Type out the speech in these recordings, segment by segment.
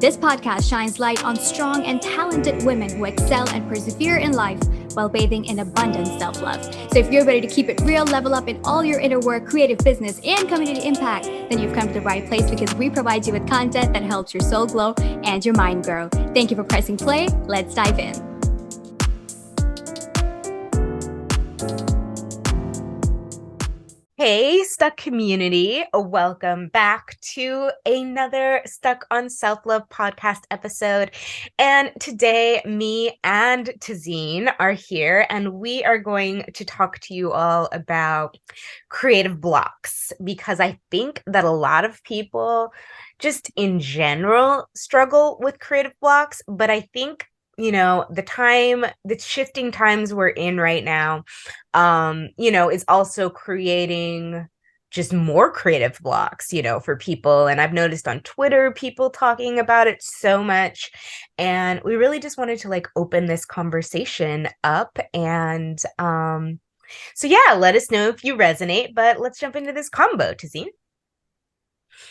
This podcast shines light on strong and talented women who excel and persevere in life while bathing in abundant self-love. So if you're ready to keep it real, level up in all your inner work, creative business, and community impact, then you've come to the right place because we provide you with content that helps your soul glow and your mind grow. Thank you for pressing play. Let's dive in. Hey, STUK community. Welcome back to another STUK on Self-Love podcast episode. And today, me and Tazeen are here, and we are going to talk to you all about creative blocks, because I think that a lot of people just in general struggle with creative blocks. But I think, the shifting times we're in right now, is also creating just more creative blocks, for people. And I've noticed on Twitter, people talking about it so much. And we really just wanted to open this conversation up. And so yeah, let us know if you resonate, but let's jump into this combo, Tazeen.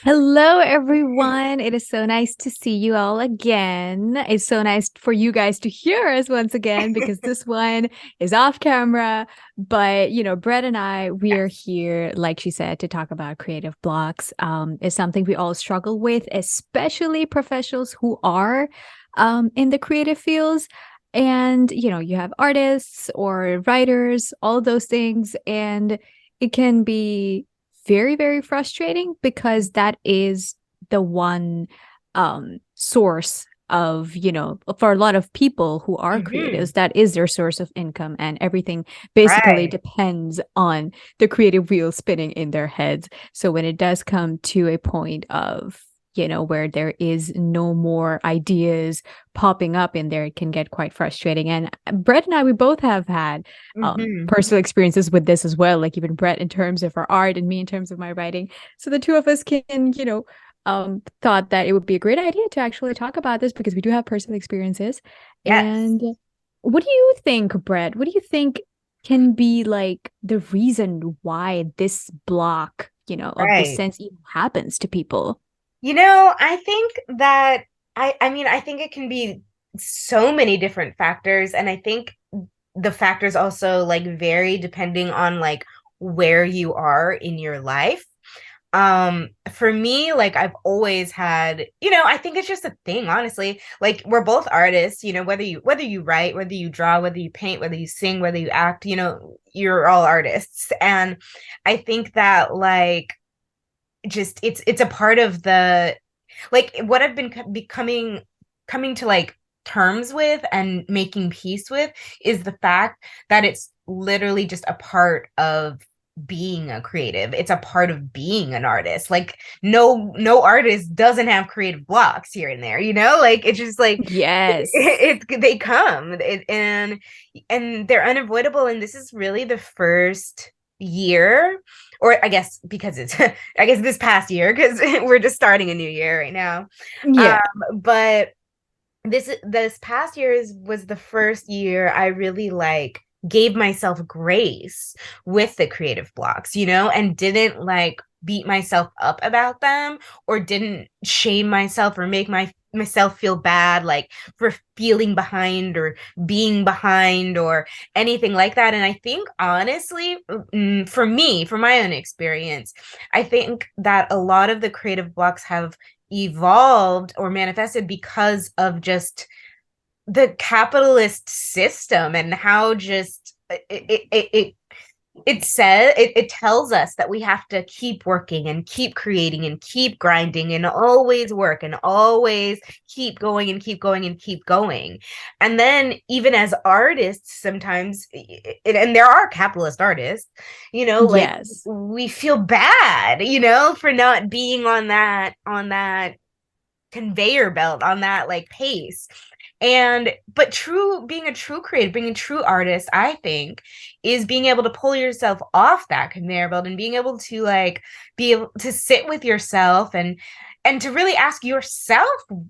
Hello, everyone. It is so nice to see you all again. It's so nice for you guys to hear us once again, because this one is off camera. But, Brett and I, we are here, like she said, to talk about creative blocks. It's something we all struggle with, especially professionals who are in the creative fields. And, you have artists or writers, all those things. And it can be very, very frustrating, because that is the one source of, for a lot of people who are creatives, that is their source of income, and everything basically depends on the creative wheel spinning in their heads. So when it does come to a point of, where there is no more ideas popping up in there, it can get quite frustrating. And Brett and I, we both have had personal experiences with this as well. Like even Brett in terms of her art, and me in terms of my writing. So the two of us can, thought that it would be a great idea to actually talk about this, because we do have personal experiences. Yes. And what do you think, Brett? What do you think can be the reason why this block, of this sense even happens to people? I think that I think it can be so many different factors. And I think the factors also vary depending on where you are in your life. For me, I've always had, I think it's just a thing, honestly. We're both artists, whether you write, whether you draw, whether you paint, whether you sing, whether you act, you're all artists. And I think that just it's a part of the what I've been coming to terms with and making peace with is the fact that it's literally just a part of being a creative. It's a part of being an artist. No artist doesn't have creative blocks here and there, it's just yes, they come and they're unavoidable. And this is really the first year, or I guess because it's this past year, because we're just starting a new year right now. But this past year was the first year I really gave myself grace with the creative blocks, and didn't beat myself up about them, or didn't shame myself or make myself feel bad for feeling behind or being behind or anything like that. And I think honestly, for me, from my own experience, I think that a lot of the creative blocks have evolved or manifested because of just the capitalist system, and how just it tells us that we have to keep working and keep creating and keep grinding and always work and always keep going and keep going and keep going. And then even as artists, sometimes, and there are capitalist artists, yes, we feel bad, for not being on that conveyor belt, on that pace. But being a true creative, being a true artist, I think, is being able to pull yourself off that conveyor belt, and being able to be able to sit with yourself and to really ask yourself,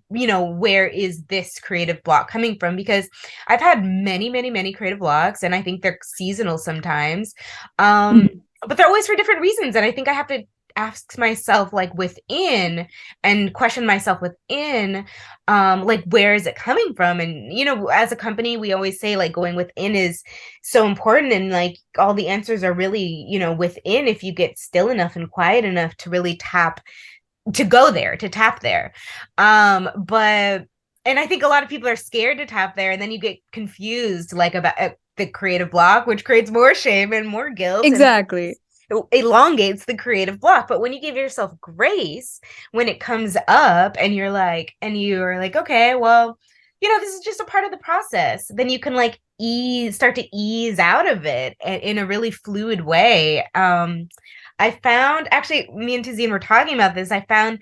where is this creative block coming from? Because I've had many, many, many creative blocks, and I think they're seasonal sometimes. But they're always for different reasons. And I think I have to ask myself like within and question myself within, like where is it coming from? And as a company, we always say like going within is so important, and like all the answers are really, within if you get still enough and quiet enough to really tap there. But and I think a lot of people are scared to tap there, and then you get confused like about the creative block, which creates more shame and more guilt, and Exactly. elongates the creative block. But when you give yourself grace when it comes up, and you're like, okay, well, this is just a part of the process, then you can like start to ease out of it in a really fluid way. I found, actually, me and Tazine were talking about this. I found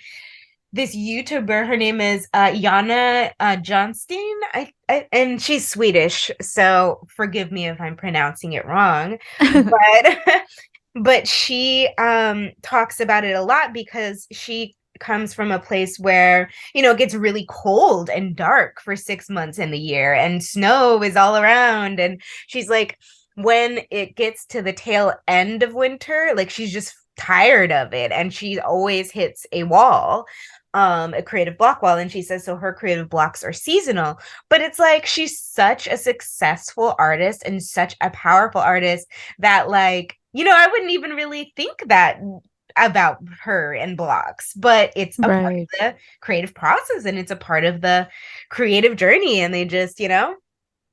this YouTuber. Her name is Jana Johnstein. And she's Swedish, so forgive me if I'm pronouncing it wrong. But but she talks about it a lot because she comes from a place where it gets really cold and dark for 6 months in the year, and snow is all around. And she's like, when it gets to the tail end of winter, like she's just tired of it, and she always hits a wall, a creative block wall. And she says so her creative blocks are seasonal, but it's like she's such a successful artist and such a powerful artist that, like, I wouldn't even really think that about her and blocks, but it's a part of Right. the creative process, and it's a part of the creative journey, and they just,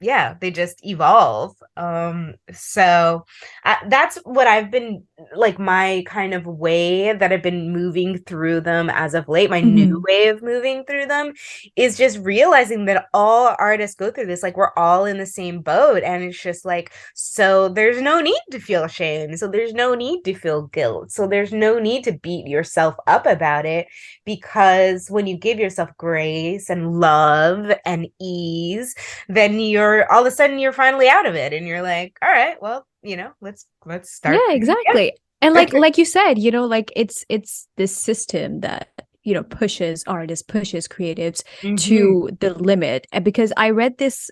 yeah, they just evolve. So that's what I've been, like, my kind of way that I've been moving through them as of late. My new Mhm. way of moving through them is just realizing that all artists go through this. Like, we're all in the same boat, and it's just like, so there's no need to feel shame, so there's no need to feel guilt, so there's no need to beat yourself up about it, because when you give yourself grace and love and ease, then you're all of a sudden you're finally out of it, and you're like, all right, well, let's Yeah, start exactly. And like you said, like it's this system that, pushes artists, pushes creatives Mm-hmm. to the limit. And because I read this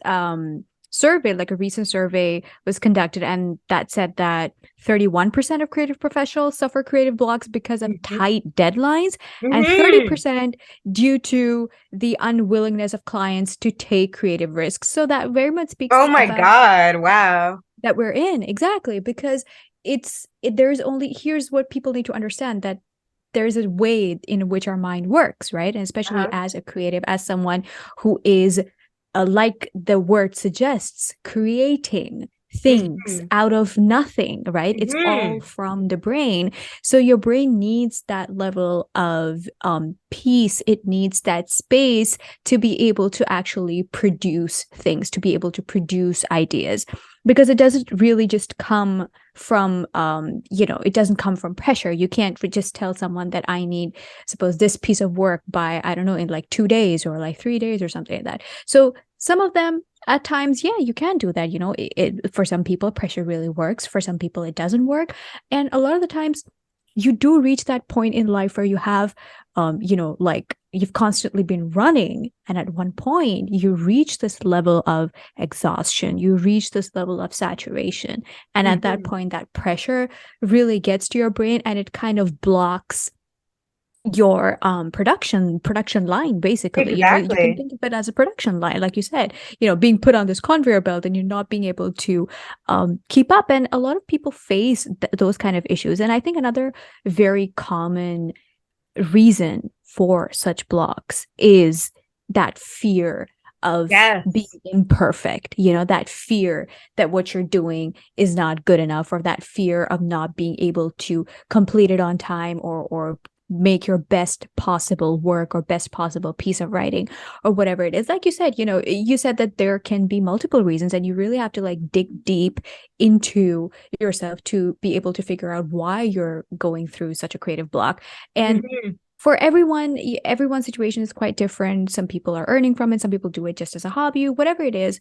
survey, like a recent survey was conducted, and that said that 31% of creative professionals suffer creative blocks because of Mm-hmm. tight deadlines, and Mm-hmm. 30% due to the unwillingness of clients to take creative risks. So that very much speaks Oh my about God, wow. that we're in. Exactly, because there's only, here's what people need to understand, that there's a way in which our mind works, right? And especially Uh-huh. as a creative, as someone who is, like the word suggests, creating things Mm-hmm. out of nothing, right? It's all Mm-hmm. from the brain. So your brain needs that level of peace. It needs that space to be able to actually produce things, to be able to produce ideas, because it doesn't really just come from it doesn't come from pressure. You can't just tell someone that I need, suppose, this piece of work by, I don't know, in like 2 days or like 3 days or something like that. So some of them, at times, yeah, you can do that. For some people pressure really works, for some people it doesn't work. And a lot of the times you do reach that point in life where you have, like, you've constantly been running, and at one point you reach this level of exhaustion, you reach this level of saturation, and at that Mm-hmm. point that pressure really gets to your brain, and it kind of blocks your production line. Basically, you can Exactly. think of it as a production line, like you said, being put on this conveyor belt, and you're not being able to keep up. And a lot of people face those kind of issues, and I think another very common reason for such blocks is that fear of being Yes. imperfect, that fear that what you're doing is not good enough, or that fear of not being able to complete it on time, or make your best possible work or best possible piece of writing, or whatever it is. Like you said, you said that there can be multiple reasons, and you really have to like dig deep into yourself to be able to figure out why you're going through such a creative block. And Mm-hmm. for everyone, everyone's situation is quite different. Some people are earning from it, some people do it just as a hobby, whatever it is.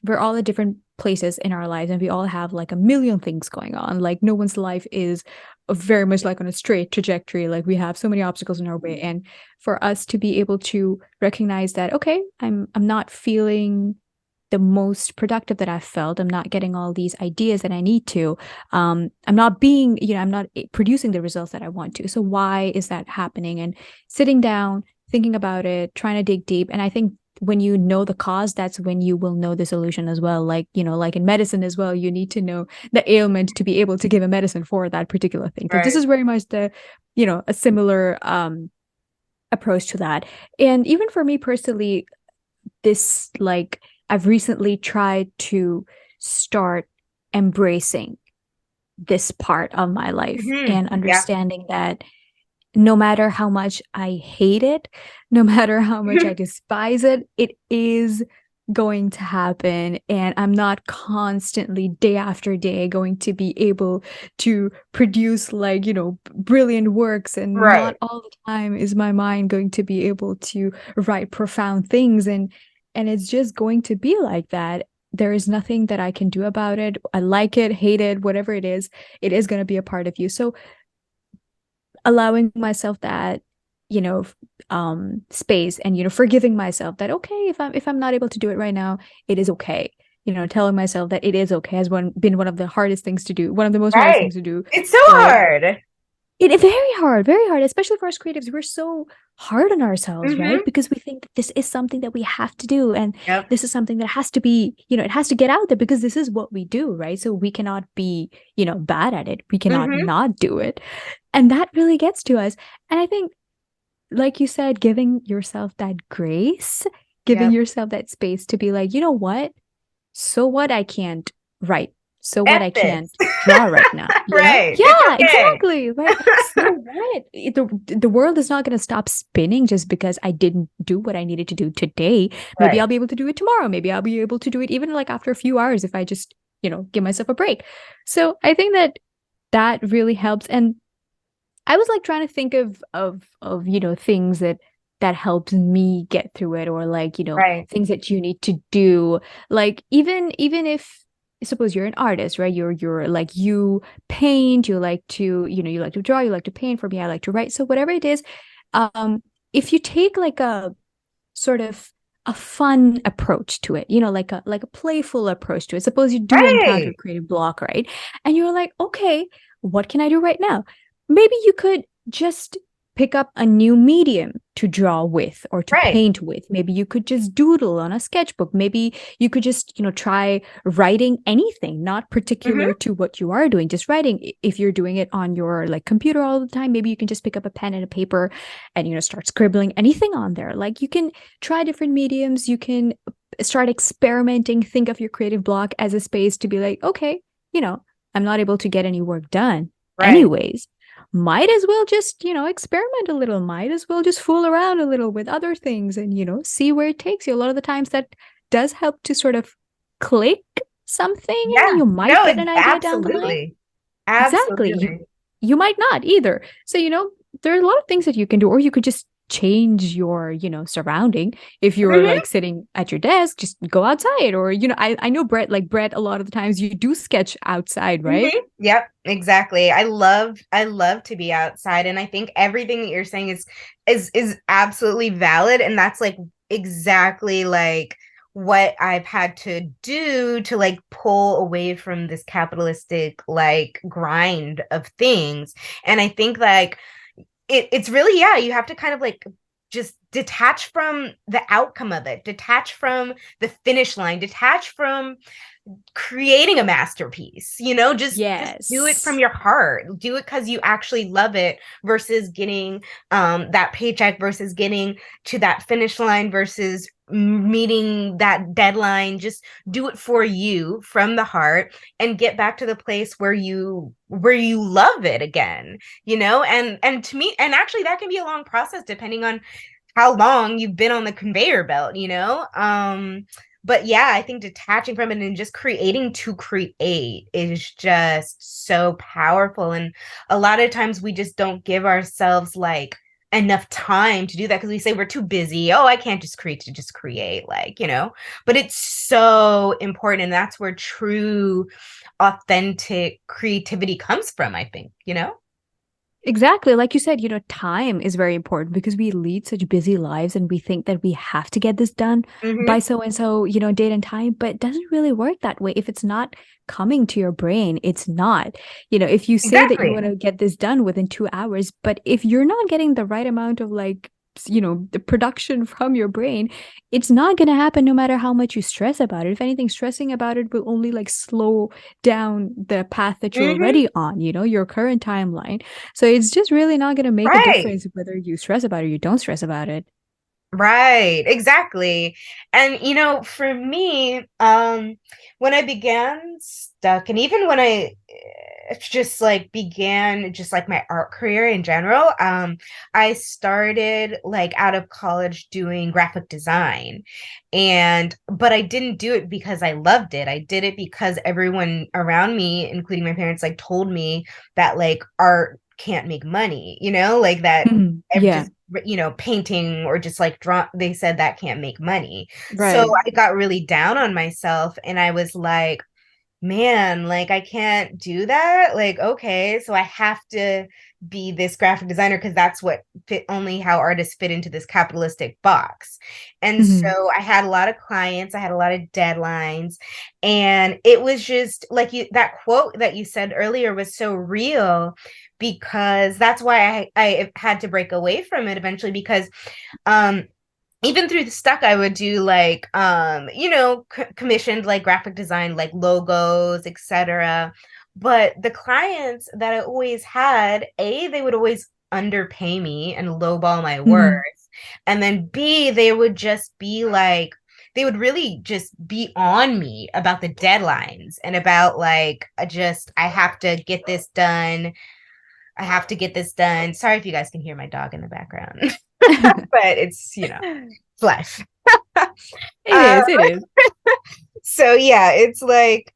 We're all at different places in our lives, and we all have like a million things going on. Like, no one's life is very much like on a straight trajectory. Like, we have so many obstacles in our way, and for us to be able to recognize that, okay, I'm not feeling the most productive that I've felt. I'm not getting all these ideas that I need to. I'm not being, I'm not producing the results that I want to. So why is that happening? And sitting down, thinking about it, trying to dig deep. And I think when you know the cause, that's when you will know the solution as well. Like, like in medicine as well, you need to know the ailment to be able to give a medicine for that particular thing. Because this Right. is very much a similar approach to that. And even for me personally, this like I've recently tried to start embracing this part of my life Hmm. and Yeah. understanding that no matter how much I hate it, no matter how much I despise it, it is going to happen. And I'm not constantly, day after day, going to be able to produce like, brilliant works. And not Right. all the time is my mind going to be able to write profound things. And it's just going to be like that. There is nothing that I can do about it. I like it, hate it, whatever it is going to be a part of you. So allowing myself that you know space and forgiving myself that okay, if I'm not able to do it right now, it is okay. Telling myself that it is okay has been one of the hardest things to do, one of the most hardest Right. things to do. It's so But hard. it very hard, especially for us creatives. We're so hard on ourselves, right? Hmm. Because we think that this is something that we have to do, and Yep. this is something that has to be, it has to get out there because this is what we do, right? So we cannot be, bad at it. We cannot Hmm. not do it. And that really gets to us. And I think, like you said, giving yourself that grace, giving Yep. yourself that space to be like, you know what? So what I can't write. So what F I this. can't draw right now, you know? Right. It's Yeah, okay. exactly. Right. So what? The world is not going to stop spinning just because I didn't do what I needed to do today. Maybe Right. I'll be able to do it tomorrow. Maybe I'll be able to do it even like after a few hours if I just, give myself a break. So I think that really helps. And I was like trying to think of things that helps me get through it, or like Right. things that you need to do, like even if suppose you're an artist, right? You're like, you paint, you like to you like to draw, you like to paint. For me, I like to write. So whatever it is, um if you take like a sort of a fun approach to it, like a playful approach to it. Suppose you do encounter Right. creative block, right? And you're like, okay, what can I do right now? Maybe you could just pick up a new medium to draw with or to Right. paint with. Maybe you could just doodle on a sketchbook. Maybe you could just, try writing anything, not particular Hmm. to what you are doing, just writing. If you're doing it on your like computer all the time, maybe you can just pick up a pen and a paper and start scribbling anything on there. Like, you can try different mediums, you can start experimenting, think of your creative block as a space to be like, okay, I'm not able to get any work done Right. anyways, might as well just experiment a little, might as well just fool around a little with other things and see where it takes you. A lot of the times that does help to sort of click something, and Yeah. you might No, get it's an idea down the line. absolutely. Exactly. you Absolutely. you might not either. So, there are a lot of things that you can do, or you could just change your, surrounding. If you're Hmm. like sitting at your desk, just go outside. Or, I know Brett, a lot of the times you do sketch outside, right? Hmm. Yep, exactly. I love to be outside, and I think everything that you're saying is absolutely valid, and that's like exactly like what I've had to do to like pull away from this capitalistic like grind of things. And I think like it's really, yeah, you have to kind of like just detach from the outcome of it, detach from the finish line, detach from creating a masterpiece, just do it from Yes. your heart, do it because you actually love it, versus getting that paycheck, versus getting to that finish line, versus meeting that deadline. Just do it for you from the heart, and get back to the place where you love it again, and to me, and actually that can be a long process depending on how long you've been on the conveyor belt, but yeah, I think detaching from it and just creating to create is just so powerful. And a lot of times we just don't give ourselves like enough time to do that because we say we're too busy. Oh, I can't just create to just create, but it's so important. And that's where true, authentic creativity comes from, I think. Exactly. Like you said, time is very important because we lead such busy lives and we think that we have to get this done by Hmm. so and so, date and time, but it doesn't really work that way. If it's not coming to your brain, it's not. If you say that you want Exactly. to get this done within 2 hours, but if you're not getting the right amount of the production from your brain, it's not going to happen no matter how much you stress about it. If anything, stressing about it will only like slow down the path that you're Hmm. already on, your current timeline. So it's just really not going to make a Right. difference whether you stress about it or you don't stress about it. Right, exactly. And for me, when I began Stuck, and even when I just like began just like my art career in general, I started like out of college doing graphic design. And but I didn't do it because I loved it. I did it because everyone around me, including my parents, like told me that like art can't make money, like that Mhm. Yeah, just painting or just like draw, they said that can't make money. So right. I got really down on myself and I was like, man, like I can't do that. Like, okay, so I have to be this graphic designer because that's what fit, only how artists fit into this capitalistic box. And Mhm. so I had a lot of clients, I had a lot of deadlines, and it was just like that quote that you said earlier was so real because that's why I had to break away from it eventually because um even through the Stuck, I would do like commissioned like graphic design, like logos, etc. But the clients that I always had, A, they would always underpay me and lowball my worth. Mhm. And then B, they would just be like, they would really just be on me about the deadlines and about like I have to get this done. I have to get this done. Sorry if you guys can hear my dog in the background, but it's life. It Uh, is, it is. so yeah, it's like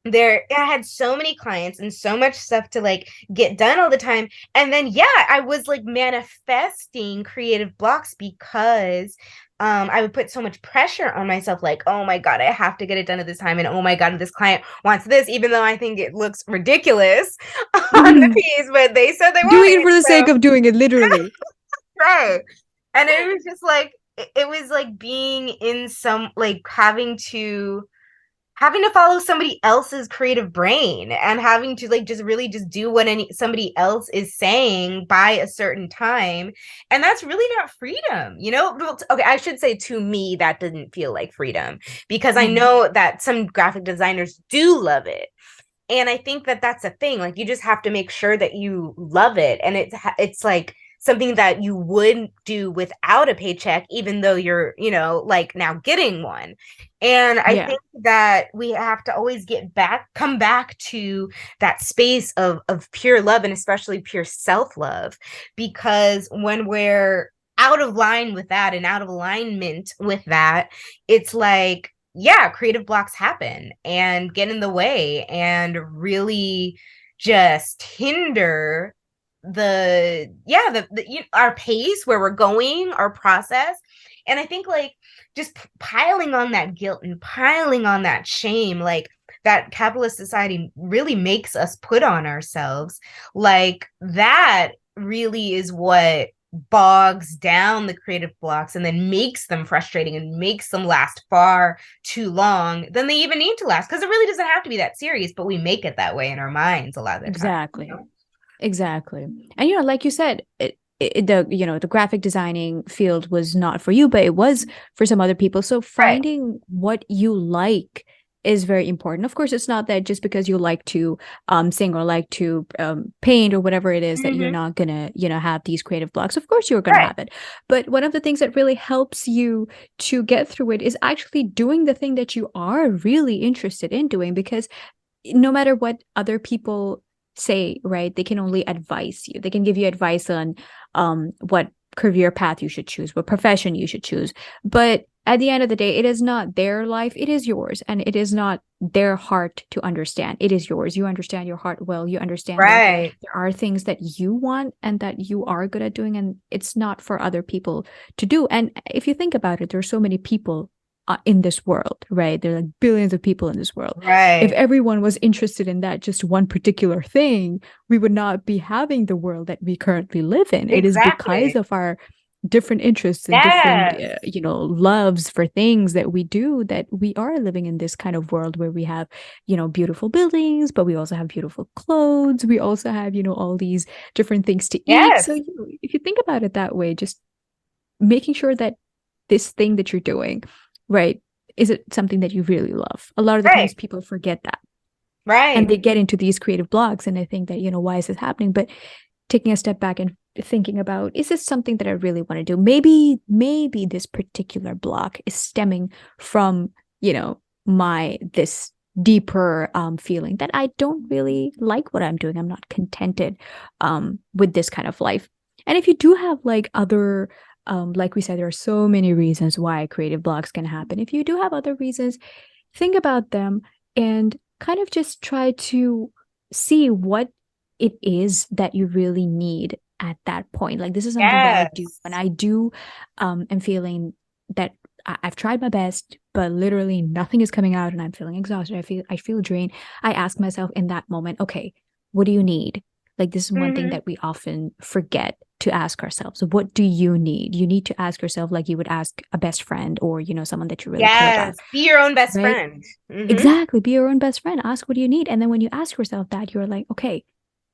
there I had so many clients and so much stuff to like get done all the time. And then yeah, I was like manifesting creative blocks because I would put so much pressure on myself, like, oh my God, I have to get it done at this time. And oh my God, this client wants this, even though I think it looks ridiculous on the Mhm. piece, but they said they want Doing it it. for the So sake of doing it, literally. right. And it was just like it was like being in some like having to follow somebody else's creative brain and having to like just really just do what somebody else is saying by a certain time. And that's really not freedom, Well, okay, I should say to me that didn't feel like freedom because I Mhm. know that some graphic designers do love it. And I think that that's a thing. Like you just have to make sure that you love it, and it's like something that you wouldn't do without a paycheck, even though you're like now getting one. And I Yeah, think that we have to always come back to that space of pure love, and especially pure self love, because when we're out of line with that and out of alignment with that, it's like yeah, creative blocks happen and get in the way and really just hinder our pace, where we're going, our process. And I think like just piling on that guilt and piling on that shame, like that capitalist society really makes us put on ourselves, like that really is what bogs down the creative blocks and then makes them frustrating and makes them last far too long than they even need to last, because it really doesn't have to be that serious, but we make it that way in our minds a lot of the time, exactly. Exactly. And like you said, the graphic designing field was not for you, but it was for some other people. So right. finding what you like is very important. Of course, it's not that just because you like to sing or like to paint or whatever it is that you're Mm-hmm. not gonna, have these creative blocks. Of course, you're gonna Right. have it. But one of the things that really helps you to get through it is actually doing the thing that you are really interested in doing, because no matter what other people say, right, they can only advise you. They can give you advice on what career path you should choose, what profession you should choose. But at the end of the day, it is not their life, it is yours. And it is not their heart to understand. It is yours. You understand your heart well. You understand that Right. there are things that you want and that you are good at doing, and it's not for other people to do. And if you think about it, there are so many people in this world, right? There are like billions of people in this world. If Right. everyone was interested in that just one particular thing, we would not be having the world that we currently live in. It is because Exactly. of our different interests and different Yes. loves for things that we do, that we are living in this kind of world where we have beautiful buildings, but we also have beautiful clothes, we also have all these different things to eat. So Yes. if you think about it that way, just making sure that this thing that you're doing, right, is it something that you really love? A lot of the times Right. people forget that, and Right. they get into these creative blocks and they think that why is this happening? But taking a step back and thinking about, is this something that I really want to do? Maybe this particular block is stemming from my this deeper feeling that I don't really like what I'm doing. I'm not contented with this kind of life. And if you do have like other like we said, there are so many reasons why creative blocks can happen. If you do have other reasons, think about them and kind of just try to see what it is that you really need at that point. Like, this is something that I do Yes. when I do am feeling that I've tried my best, but literally nothing is coming out and I'm feeling exhausted. I feel drained. I ask myself in that moment, okay, what do you need? Like, this is one thing Hmm. that we often forget to ask ourselves. So what do you need? You need to ask yourself like you would ask a best friend, or someone that you really care about, Yes. Be your own best right? friend. Hmm. Exactly. Be your own best friend. Ask what do you need. And then when you ask yourself that, you're like, okay,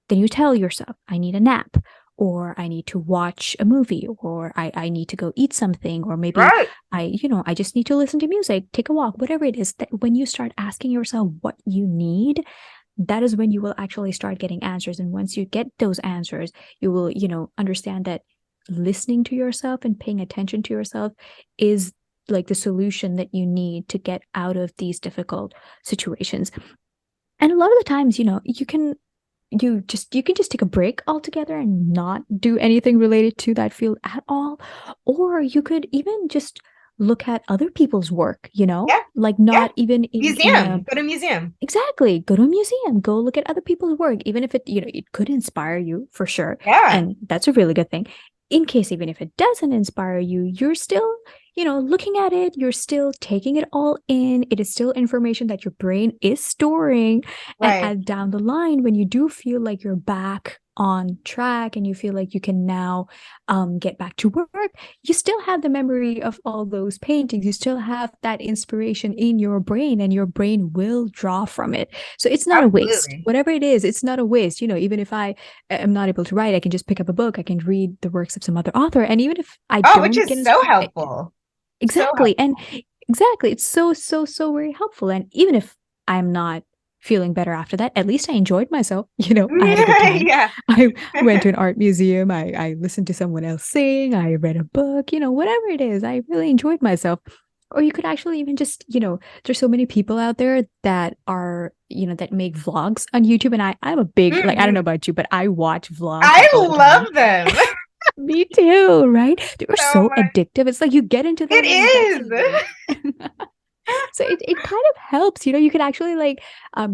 then you tell yourself, I need a nap, or I need to watch a movie, or I need to go eat something, or maybe Right. I just need to listen to music, take a walk, whatever it is. That when you start asking yourself what you need, that is when you will actually start getting answers. And once you get those answers, you will, understand that listening to yourself and paying attention to yourself is like the solution that you need to get out of these difficult situations. And a lot of the times, you can just take a break altogether and not do anything related to that field at all. Or you could even just look at other people's work, Yeah. like Yeah. not even in a Museum. Go to museum. exactly, go to a museum, go look at other people's work, even if it could inspire you for sure. Yeah. And that's a really good thing. In case even if it doesn't inspire you, you're still, looking at it, you're still taking it all in. It is still information that your brain is storing. And Right. down the line, when you do feel like you're back on track and you feel like you can now get back to work, you still have the memory of all those paintings. You still have that inspiration in your brain, and your brain will draw from it. So it's not a waste. Absolutely. Whatever it is, it's not a waste. Even if I am not able to write, I can just pick up a book, I can read the works of some other author. And even if I Oh, which don't get is so inspired, helpful. So exactly. And helpful. exactly, it's so, so, so very helpful. And even if I'm not feeling better after that, at least I enjoyed myself. I had a good time. Yeah. I went to an art museum. I listened to someone else sing. I read a book, whatever it is. I really enjoyed myself. Or you could actually even just, there's so many people out there that are, that make vlogs on YouTube. And I'm a big, like, I don't know Hmm. about you, but I watch vlogs I like all the time. love them Me too, right? They are so so much. addictive. It's like you get into them and that's It it, is. So it kind of helps, you can actually like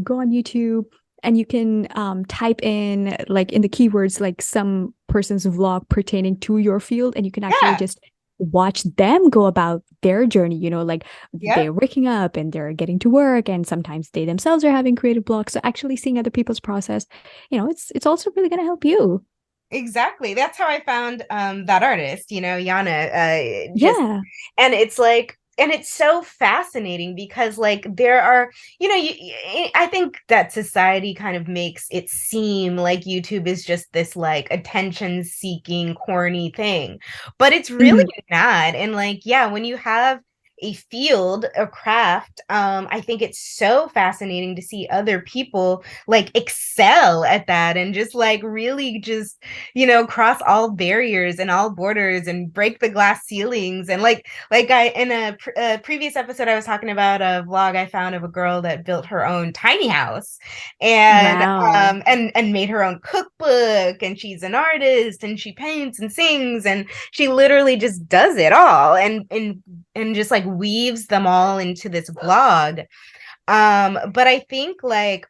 go on YouTube and you can type in like in the keywords like some person's vlog pertaining to your field, and you can actually Yeah. just watch them go about their journey, like Yep. they're waking up and they're getting to work, and sometimes they themselves are having creative blocks. So actually seeing other people's process, it's also really going to help you. Exactly. That's how I found that artist, Yana. Just Yeah. and it's like and it's so fascinating because like there are, I think that society kind of makes it seem like YouTube is just this like attention seeking corny thing. But it's really Mhm. not. And like yeah, when you have a field, a craft, I think it's so fascinating to see other people like excel at that and just like really just cross all barriers and all borders and break the glass ceilings. And like I in a previous episode I was talking about a vlog I found of a girl that built her own tiny house and Wow. and made her own cookbook, and she's an artist and she paints and sings and she literally just does it all and just like weaves them all into this vlog. But I think like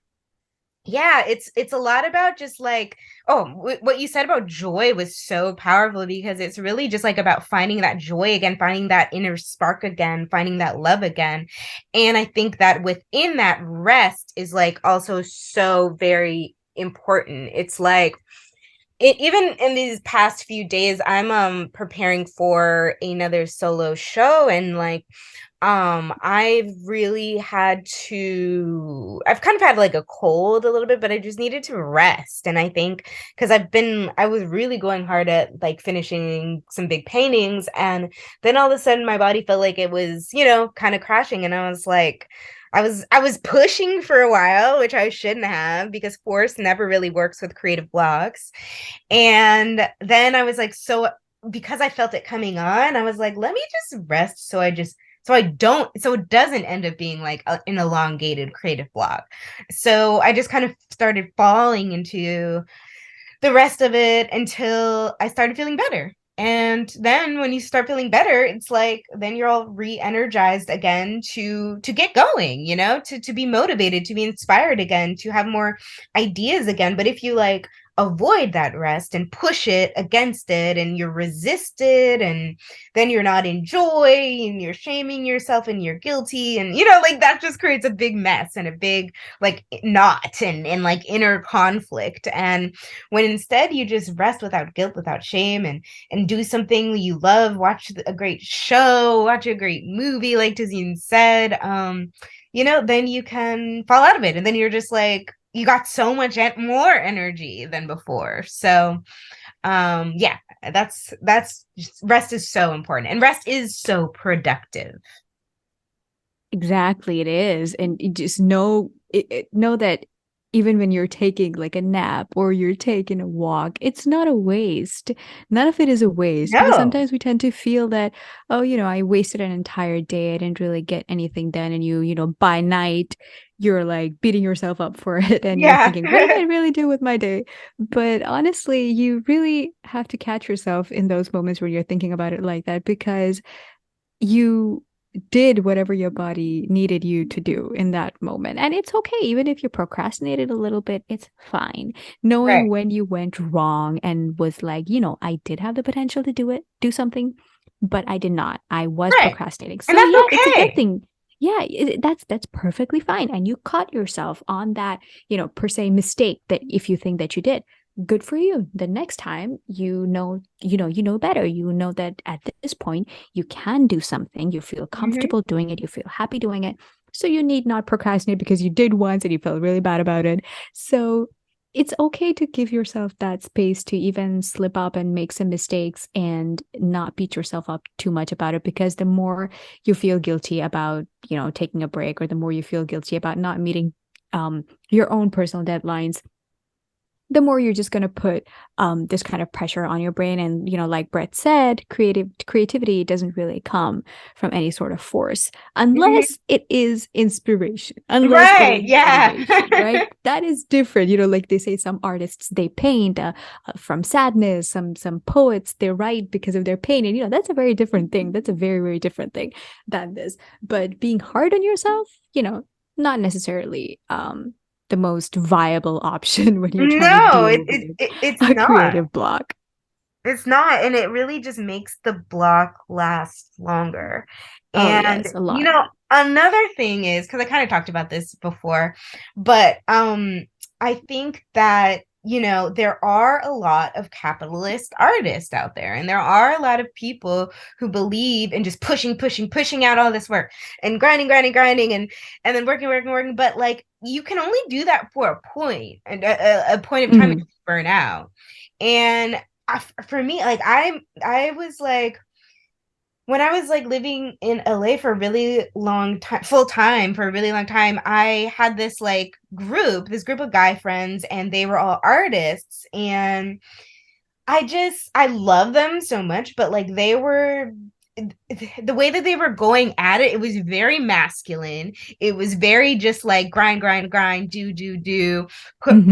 yeah, it's a lot about just like Oh, what you said about joy was so powerful because it's really just like about finding that joy again, finding that inner spark again, finding that love again. And I think that within that, rest is like also so very important. It's like even in these past few days, I'm preparing for another solo show, and like I've really had to, I've kind of had like a cold a little bit, but I just needed to rest. And I think because I was really going hard at like finishing some big paintings. And then all of a sudden my body felt like it was, kind of crashing. And I was like, I was pushing for a while, which I shouldn't have because force never really works with creative blocks. And then I was like, so because I felt it coming on, I was like, let me just rest so it doesn't end up being like an elongated creative block. So I just kind of started falling into the rest of it until I started feeling better. And then when you start feeling better, it's like then you're all re-energized again to get going, to be motivated, to be inspired again, to have more ideas again. But if you like avoid that rest and push it against it and you're resisted and then you're not in joy and you're shaming yourself and you're guilty and like that just creates a big mess and a big like knot and like inner conflict. And when instead you just rest without guilt, without shame, and do something you love, watch a great show, watch a great movie, like Tazine said, then you can fall out of it. And then you're just like, you got so much more energy than before. So, yeah, that's rest is so important, and rest is so productive. Exactly, it is. And you just know that even when you're taking like a nap or you're taking a walk, it's not a waste. None of it is a waste because No. sometimes we tend to feel that, oh, I wasted an entire day. I didn't really get anything done. And by night, you're like beating yourself up for it and you're Yeah. thinking, what did I really do with my day? But honestly, you really have to catch yourself in those moments where you're thinking about it like that because you did whatever your body needed you to do in that moment. And it's okay. Even if you procrastinated a little bit, it's fine. Knowing Right. when you went wrong and was like, I did have the potential to do something, but I did not. I was Right. procrastinating. And So that's yeah, it's a good okay. thing. Yeah, that's perfectly fine. And you caught yourself on that, per se mistake that if you think that you did, good for you. The next time you know better. You know that at this point you can do something, you feel Hmm. comfortable doing it, you feel happy doing it. So you need not procrastinate because you did once and you felt really bad about it. So it's okay to give yourself that space to even slip up and make some mistakes and not beat yourself up too much about it because the more you feel guilty about, taking a break or the more you feel guilty about not meeting your own personal deadlines, the more you're just going to put this kind of pressure on your brain. And like Brett said, creativity doesn't really come from any sort of force Hmm. unless it is inspiration, unless it Right. is Yeah. motivation, right? That is different. Like they say, some artists, they paint from sadness. Some poets, they write because of their pain, and that's a very different thing. That's a very, very different thing than this. But being hard on yourself, not necessarily the most viable option when you're trying to No, deal with it's a not. creative block. It's not, and it really just makes the block last longer. Oh, And yes, a lot. another thing is because I kind of talked about this before, but I think that there are a lot of capitalist artists out there, and there are a lot of people who believe in just pushing, pushing, pushing out all this work and grinding, grinding, grinding, and then working, working, working. But like you can only do that for a point, and a point of time, and Mm, you burn out. And for me, like I was like when I was like living in LA for a really long time, full time for a really long time, I had this group of guy friends, and they were all artists. And I love them so much, but like the way that they were going at it, it was very masculine. It was very just like grind, grind, grind, do, hmm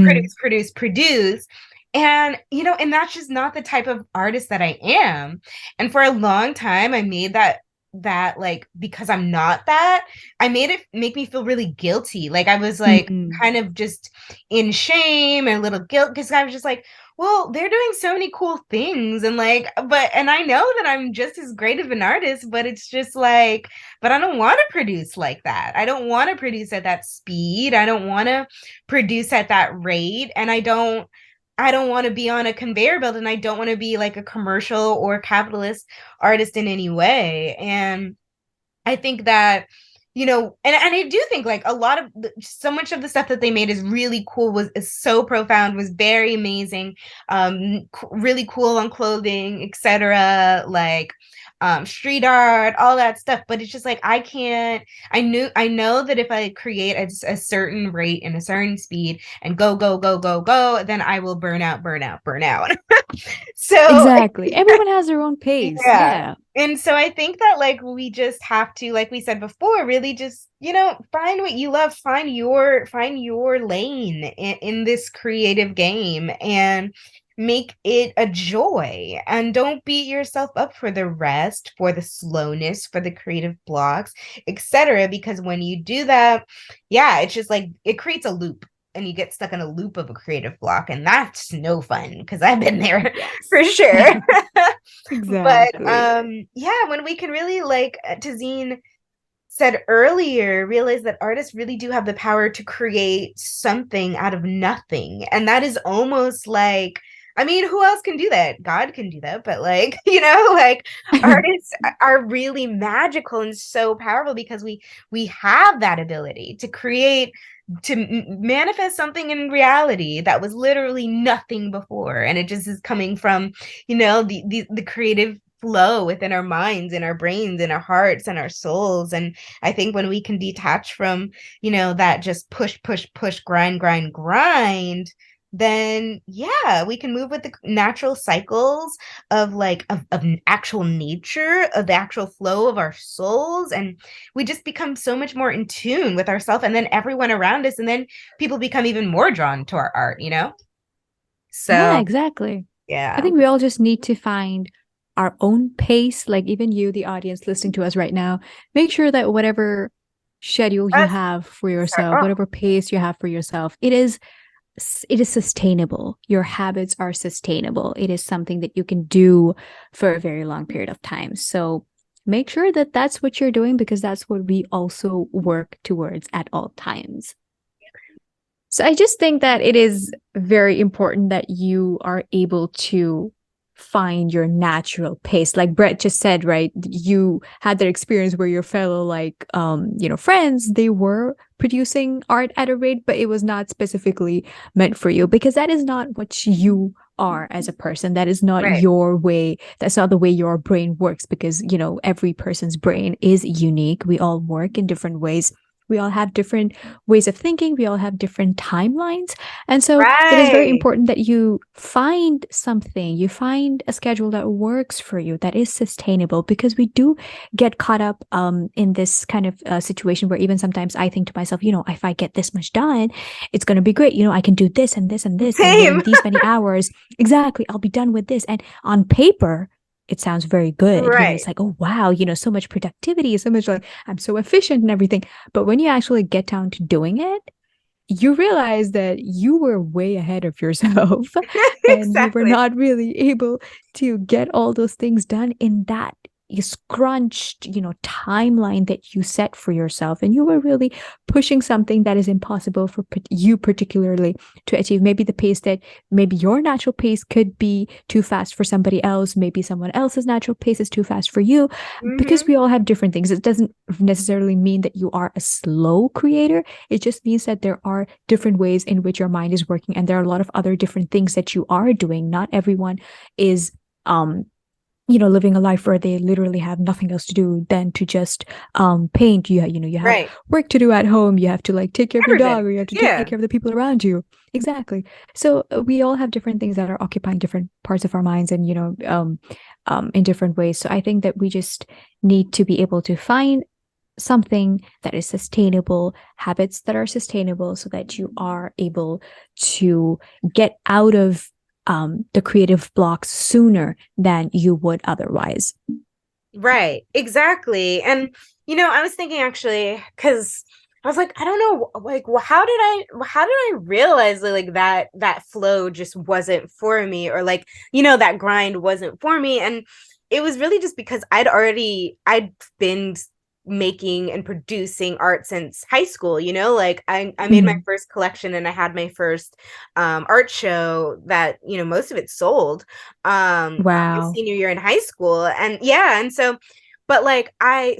produce, produce, produce. And and that's just not the type of artist that I am. And for a long time, I made that that like because I'm not that, I made it make me feel really guilty. Like I was like Mm, kind of just in shame and a little guilt because I was just like, well, they're doing so many cool things and like, but and I know that I'm just as great of an artist, but it's just like, but I don't want to produce like that. I don't want to produce at that speed. I don't want to produce at that rate, and I don't want to be on a conveyor belt, and I don't want to be like a commercial or capitalist artist in any way. And I think that, and I do think like a lot of so much of the stuff that they made is really cool, is so profound, was very amazing, really cool on clothing, etc. Like street art, all that stuff. But it's just like I know that if I create a certain rate and a certain speed and go, go, go, go, go, then I will burn out, burn out, burn out. So exactly. Everyone has their own pace. yeah. Yeah. And so I think that like we just have to, like we said before, really just, find what you love, find your lane in this creative game and make it a joy. And don't beat yourself up for the rest, for the slowness, for the creative blocks, etc. Because when you do that, yeah, it's just like it creates a loop, and you get stuck in a loop of a creative block, and that's no fun because I've been there for Yes. sure. But Exactly. yeah, when we can really, like Tazine said earlier, realize that artists really do have the power to create something out of nothing. And that is almost like, I mean, who else can do that? God can do that, but like, like artists are really magical and so powerful because we have that ability to create, to manifest something in reality that was literally nothing before, and it just is coming from, the creative flow within our minds and our brains and our hearts and our souls. And I think when we can detach from, that just push, push, push, grind, grind, grind, then yeah, we can move with the natural cycles of like of actual nature, of the actual flow of our souls, and we just become so much more in tune with ourselves and then everyone around us, and then people become even more drawn to our art. Yeah, So exactly. I yeah. think we all just need to find our own pace. Like even you, the audience listening to us right now, make sure that whatever schedule you Us, have for sorry. yourself, Oh, whatever pace you have for yourself, it is sustainable. Your habits are sustainable. It is something that you can do for a very long period of time. So make sure that that's what you're doing because that's what we also work towards at all times. So I just think that it is very important that you are able to find your natural pace. Like Brett just said, right? You had that experience where your fellow friends, they were producing art at a rate, but it was not specifically meant for you because that is not what you are as a person. That is not right. your way. That's not the way your brain works because, every person's brain is unique. We all work in different ways. We all have different ways of thinking. We all have different timelines. And so it is very Right. important that you find something, you find a schedule that works for you, that is sustainable, because we do get caught up in this kind of situation where even sometimes I think to myself, if I get this much done, it's going to be great. I can do this and this and this. And Same. within these many hours, exactly, I'll be done with this. And on paper, it sounds very good. It's Right. like, oh, wow, so much productivity, so much like I'm so efficient and everything. But when you actually get down to doing it, you realize that you were way ahead of yourself and you were Exactly. not really able to get all those things done in that scrunched, timeline that you set for yourself. And you were really pushing something that is impossible for you particularly to achieve. Maybe the pace that maybe your natural pace could be too fast for somebody else. Maybe someone else's natural pace is too fast for you because Hmm. we all have different things. It doesn't necessarily mean that you are a slow creator. It just means that there are different ways in which your mind is working, and there are a lot of other different things that you are doing. Not everyone is living a life where they literally have nothing else to do than to just paint. You have Right. work to do at home. You have to like take care of your dog, Everybody. or you have to take Yeah. care of the people around you. Exactly. So we all have different things that are occupying different parts of our minds, and in different ways. So I think that we just need to be able to find something that is sustainable, habits that are sustainable, so that you are able to get out of the creative blocks sooner than you would otherwise. Right, exactly. And I was thinking actually, because I was like, I don't know, like, well, how did I realize that, like, that flow just wasn't for me, or like, that grind wasn't for me. And it was really just because I'd been making and producing art since high school, like I made my Mhm. first collection, and I had my first art show that, most of it sold my Wow. senior year in high school. And yeah, and so, but like I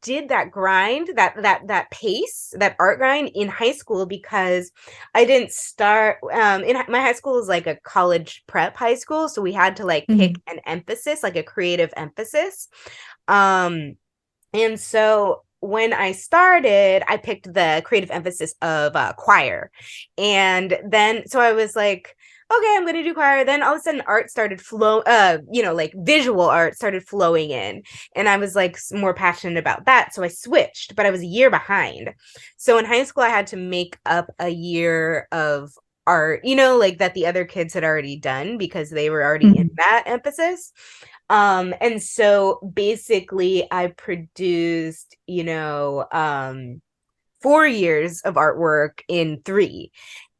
did that grind, that pace, that art grind in high school, because I didn't start in my high school was like a college prep high school, so we had to like pick Mhm. an emphasis, like a creative emphasis. um and so when I started, I picked the creative emphasis of choir. And then, so I was like, okay, I'm going to do choir. Then all of a sudden, art started like visual art started flowing in. And I was like more passionate about that. So I switched, but I was a year behind. So in high school, I had to make up a year of art, like that the other kids had already done, because they were already in Mhm. that emphasis. And so basically I produced, 4 years of artwork in three.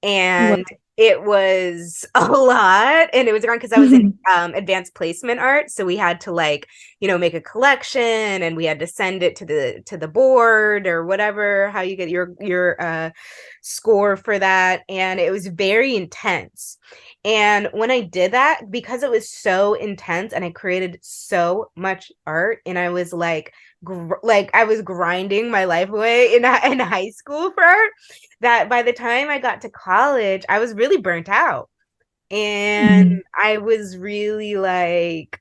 And Wow. it was a lot. And it was around because I was in advanced placement art. So we had to like, make a collection, and we had to send it to the board, or whatever, how you get your score for that. And it was very intense. And when I did that, because it was so intense and I created so much art, and I was like, like I was grinding my life away in high school for art, that by the time I got to college, I was really burnt out. And Mhm. I was really like,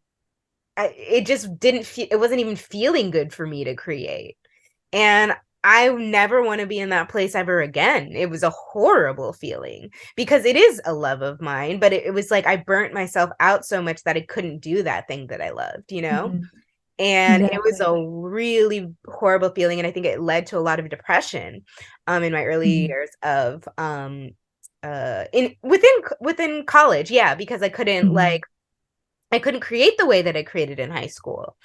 it just didn't feel, it wasn't even feeling good for me to create. And I never want to be in that place ever again. It was a horrible feeling, because it is a love of mine, but it was like I burnt myself out so much that I couldn't do that thing that I loved. Mhm. And it was Exactly. a really horrible feeling. And I think it led to a lot of depression in my early Mhm. years of in within college. Yeah, because Mhm. I couldn't create the way that I created in high school.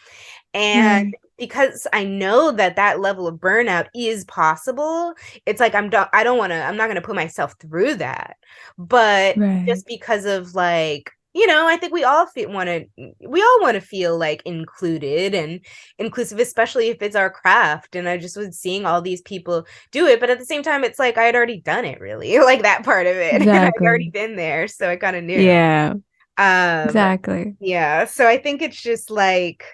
And Right. because I know that that level of burnout is possible, it's like I'm not going to put myself through that. But Right. just because of like, I think we all want to feel like included and inclusive, especially if it's our craft. And I just was seeing all these people do it, but at the same time, it's like I had already done it, really, like that part of it. I'd already Exactly. been there, so I kind of knew. Yeah. Um, Exactly. yeah, so I think it's just like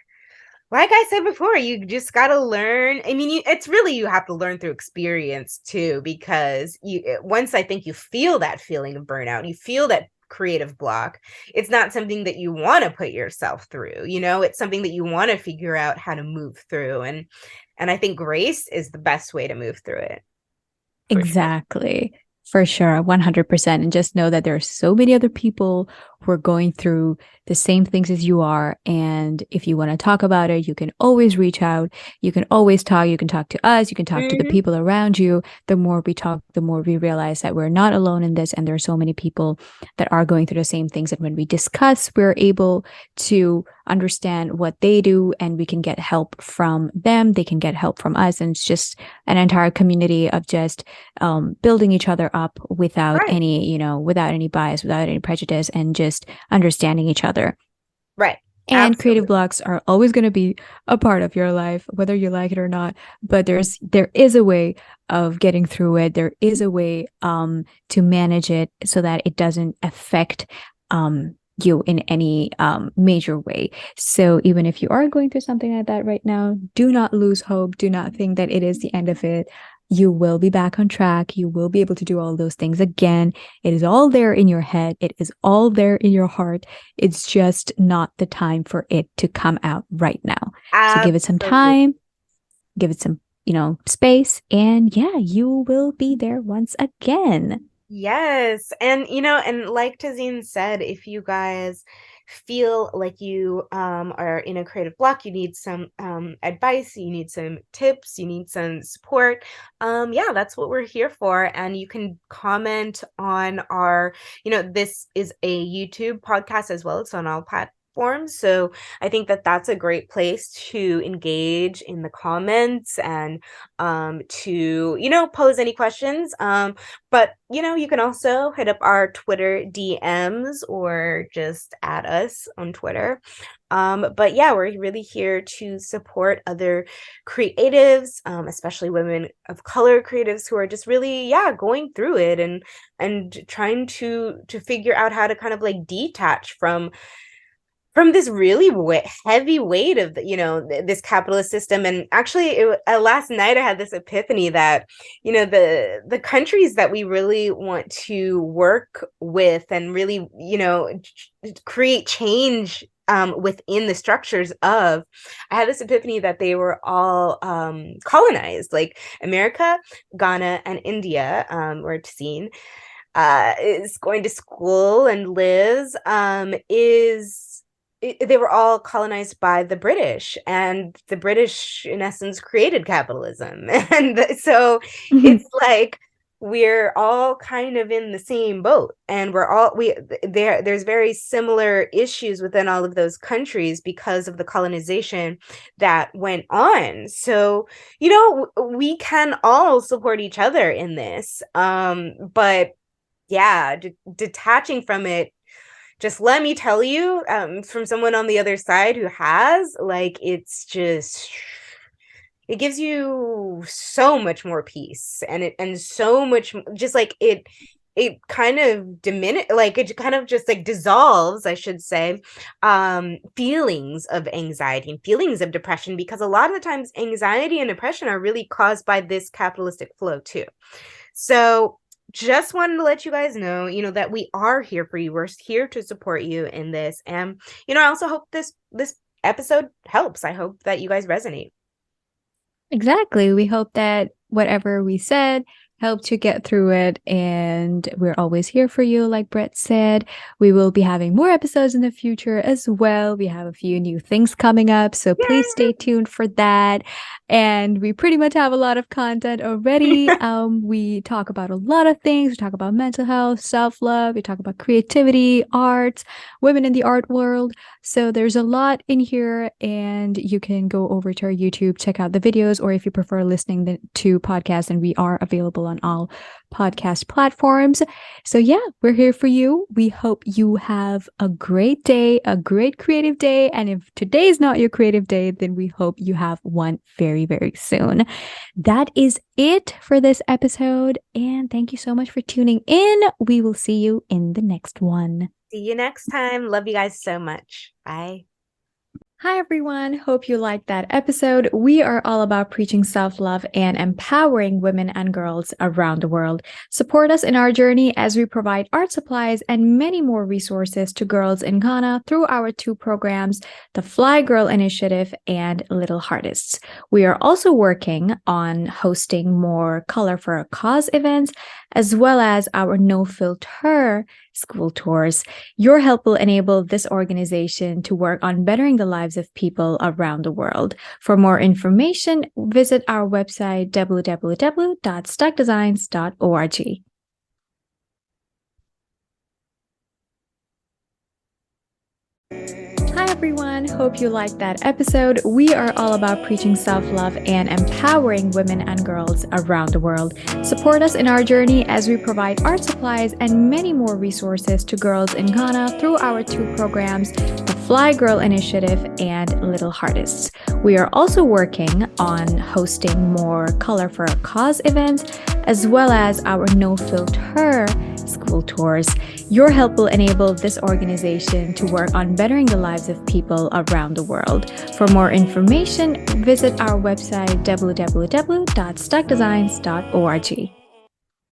I said before, you just got to learn. I mean, it's really, you have to learn through experience too, because once I think you feel that feeling of burnout, you feel that creative block, it's not something that you want to put yourself through. It's something that you want to figure out how to move through. And I think grace is the best way to move through it, for sure. Exactly. For sure. 100%. And just know that there are so many other people who are going through the same things as you are. And if you want to talk about it, you can always reach out. You can always talk. You can talk to us. You can talk to the Hmm. people around you. The more we talk, the more we realize that we're not alone in this. And there are so many people that are going through the same things. And when we discuss, we're able to understand what they do, and we can get help from them. They can get help from us. And it's just an entire community of just building each other up without Right. any, without any bias, without any prejudice, and just understanding each other. Right. And creative Absolutely. blocks are always going to be a part of your life, whether you like it or not. But there is a way of getting through it. There is a way to manage it so that it doesn't affect you in any major way. So even if you are going through something like that right now, do not lose hope. Do not think that it is the end of it. You will be back on track. You will be able to do all those things again. It is all there in your head. It is all there in your heart. It's just not the time for it to come out right now. So give it some Absolutely. time, give it some, space, and yeah, you will be there once again. Yes. And and like Tazine said, if you guys feel like you are in a creative block, you need some advice, you need some tips, you need some support. Yeah, that's what we're here for. And you can comment on our, this is a YouTube podcast as well. It's on all platforms. platforms. So I think that that's a great place to engage in the comments and to, pose any questions. But, you can also hit up our Twitter DMs or just add us on Twitter. But yeah, we're really here to support other creatives, especially women of color creatives who are just really, going through it and trying to figure out how to kind of like detach from this really heavy weight of this capitalist system. And actually last night I had this epiphany that the countries that we really want to work with and really create change within the structures of, I had this epiphany that they were all colonized, like America, Ghana, and India, or seen is going to school, and Liz they were all colonized by the British, and the British in essence created capitalism. And so it's like we're all kind of in the same boat, and there's very similar issues within all of those countries because of the colonization that went on. So we can all support each other in this, but yeah, detaching from it, just let me tell you, from someone on the other side who has, like, it gives you so much more peace, and so much, just like it kind of it kind of just like dissolves, I should say, feelings of anxiety and feelings of depression, because a lot of the times anxiety and depression are really caused by this capitalistic flow too. So just wanted to let you guys know, that we are here for you. We're here to support you in this. And, I also hope this episode helps. I hope that you guys resonate. Exactly. We hope that whatever we said helped you get through it. And we're always here for you, like Brett said. We will be having more episodes in the future as well. We have a few new things coming up, so please stay tuned for that. And we pretty much have a lot of content already. We talk about a lot of things. We talk about mental health, self-love. We talk about creativity, arts, women in the art world. So there's a lot in here, and you can go over to our YouTube, check out the videos, or if you prefer listening to podcasts, and we are available on all podcast platforms. So yeah, we're here for you. We hope you have a great day, a great creative day. And if today is not your creative day, then we hope you have one very, very soon. That is it for this episode. And thank you so much for tuning in. We will see you in the next one. See you next time. Love you guys so much. Bye. Hi, everyone. Hope you liked that episode. We are all about preaching self-love and empowering women and girls around the world. Support us in our journey as we provide art supplies and many more resources to girls in Ghana through our two programs, the Fly Girl Initiative and Little Artists. We are also working on hosting more Color for a Cause events, as well as our No Filter school tours. Your help will enable this organization to work on bettering the lives of people around the world. For more information, visit our website www.stukdesigns.org. Hi, everyone. Hope you liked that episode. We are all about preaching self-love and empowering women and girls around the world. Support us in our journey as we provide art supplies and many more resources to girls in Ghana through our two programs, the Fly Girl Initiative and Little Artists. We are also working on hosting more Color for a Cause events, as well as our No Filter school tours. Your help will enable this organization to work on bettering the lives of people around the world. For more information, visit our website www.stukdesigns.org.